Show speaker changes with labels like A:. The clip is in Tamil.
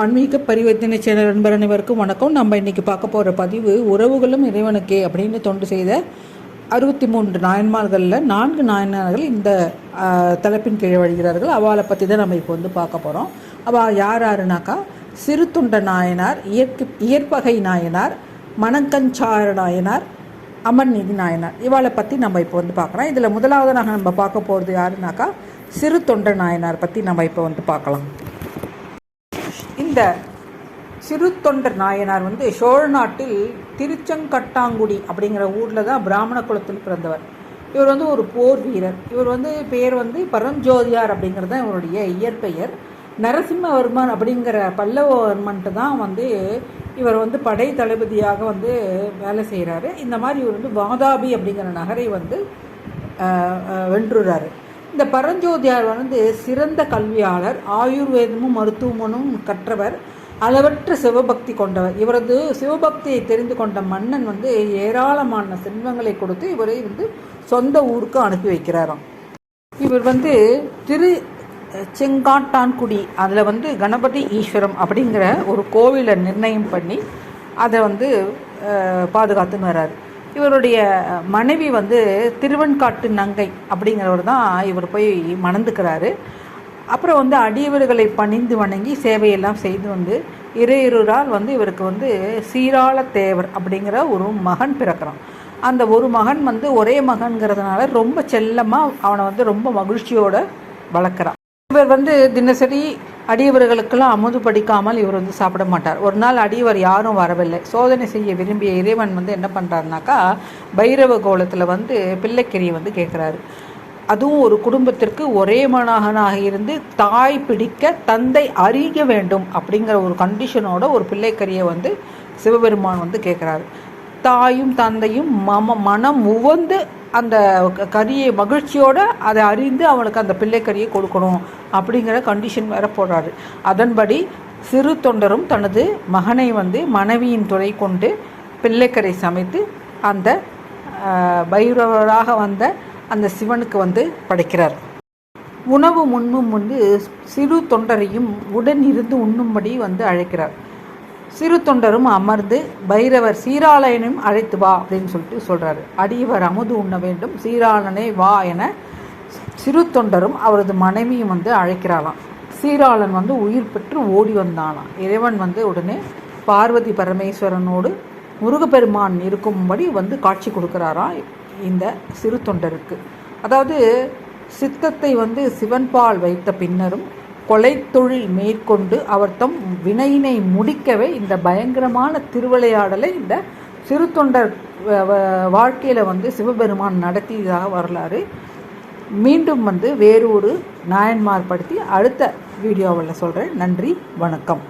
A: ஆன்மீக பரிவர்த்தனை சேனல் நண்பர் அனைவருக்கும் வணக்கம். நம்ம இன்றைக்கி பார்க்க போகிற பதிவு உறவுகளும் இறைவனுக்கே அப்படின்னு தொண்டு செய்த 63 நாயன்மார்களில் 4 நாயன்மார்கள் இந்த தலைப்பின் கீழே வருகிறார்கள். அவளை பற்றி தான் நம்ம இப்போ பார்க்க போகிறோம். அவள் யார் யாருனாக்கா சிறுத்தொண்ட நாயனார், இயற்பகை நாயனார், மணக்கஞ்சார நாயனார், அமர்நீதி நாயனார். இவளை பற்றி நம்ம இப்போ பார்க்கலாம். இதில் முதலாவதாக நம்ம பார்க்க போகிறது யாருனாக்கா சிறு தொண்ட நாயனார் பற்றி நம்ம இப்போ பார்க்கலாம். இந்த சிறு தொண்டர் நாயனார் சோழ நாட்டில் திருச்செங்கட்டாங்குடி அப்படிங்கிற ஊரில் தான் பிராமண குலத்தில் பிறந்தவர். இவர் ஒரு போர் வீரர். இவர் பெயர் பரஞ்சோதியார் அப்படிங்கிறது தான் இவருடைய இயற்பெயர். நரசிம்மவர்மன் அப்படிங்கிற பல்லவவர்மன்ட்டு தான் இவர் படை தளபதியாக வேலை செய்கிறாரு. இந்த மாதிரி இவர் வாதாபி அப்படிங்கிற நகரை வென்றுறாரு. இந்த பரஞ்சோதியார் சிறந்த கல்வியாளர், ஆயுர்வேதமும் மருத்துவமும் கற்றவர், அளவற்ற சிவபக்தி கொண்டவர். இவரது சிவபக்தியை தெரிந்து கொண்ட மன்னன் ஏராளமான செல்வங்களை கொடுத்து இவரை சொந்த ஊருக்கு அனுப்பி வைக்கிறாராம். இவர் திரு செங்காட்டான்குடி அதில் கணபதி ஈஸ்வரம் அப்படிங்கிற ஒரு கோவிலை நிர்ணயம் பண்ணி அதை பாதுகாத்துன்னு வர்றாரு. இவருடைய மனைவி திருவெண்காட்டு நங்கை அப்படிங்கிறவர் தான் இவர் போய் மணந்துக்கிறாரு. அப்புறம் அடியவர்களை பணிந்து வணங்கி சேவையெல்லாம் செய்து இறையருளால் இவருக்கு சீராள தேவர் அப்படிங்கிற ஒரு மகன் பிறக்கிறான். அந்த ஒரு மகன் ஒரே மகன்கிறதுனால ரொம்ப செல்லமாக அவனை ரொம்ப மகிழ்ச்சியோடு வளர்க்குறான். இவர் தினசரி அடியவர்களுக்கெல்லாம் அமுது படிக்காமல் இவர் சாப்பிட மாட்டார். ஒரு நாள் அடியவர் யாரும் வரவில்லை. சோதனை செய்ய விரும்பிய இறைவன் என்ன பண்ணுறாருனாக்கா பைரவ கோலத்தில் பிள்ளைக்கறியை கேட்குறாரு. அதுவும் ஒரு குடும்பத்திற்கு ஒரே மகனாக இருந்து தாய் பிடிக்க தந்தை அறிய வேண்டும் அப்படிங்கிற ஒரு கண்டிஷனோட ஒரு பிள்ளைக்கறியை சிவபெருமான் கேட்குறாரு. தாயும் தந்தையும் மனம் உவந்து அந்த கறியை மகிழ்ச்சியோடு அதை அறிந்து அவனுக்கு அந்த பிள்ளைக்கறியை கொடுக்கணும் அப்படிங்கிற கண்டிஷன் வேற போடுறாரு. அதன்படி சிறு தொண்டரும் தனது மகனை மனைவியின் துணை கொண்டு பிள்ளைக்கறி சமைத்து அந்த பைரவராக அந்த சிவனுக்கு படைக்கிறார். உணவு முன்னும் சிறு தொண்டரையும் உடன் இருந்து உண்ணும்படி அழைக்கிறார். சிறு தொண்டரும் அமர்ந்து பைரவர் சீராளனையும் அழைத்து வா அப்படின்னு சொல்கிறாரு. அடியவர் அமுது உண்ண வேண்டும், சீராளனே வா என சிறு தொண்டரும் அவரது மனைவியும் அழைக்கிறாளாம். சீராளன் உயிர் பெற்று ஓடி வந்தானாம். இறைவன் உடனே பார்வதி பரமேஸ்வரனோடு முருகப்பெருமான் இருக்கும்படி காட்சி கொடுக்குறாராம் இந்த சிறு தொண்டருக்கு. அதாவது சித்தத்தை சிவன்பால் வைத்த பின்னரும் கொலை தொழில் மேற்கொண்டு அவர் தம் வினையினை முடிக்கவே இந்த பயங்கரமான திருவிளையாடலை இந்த சிறு தொண்டர் வாழ்க்கையில் சிவபெருமான் நடத்தியதாக வரலாறு. மீண்டும் வேறு ஒரு நாயன்மார் படுத்தி அடுத்த வீடியோவில் சொல்கிறேன். நன்றி, வணக்கம்.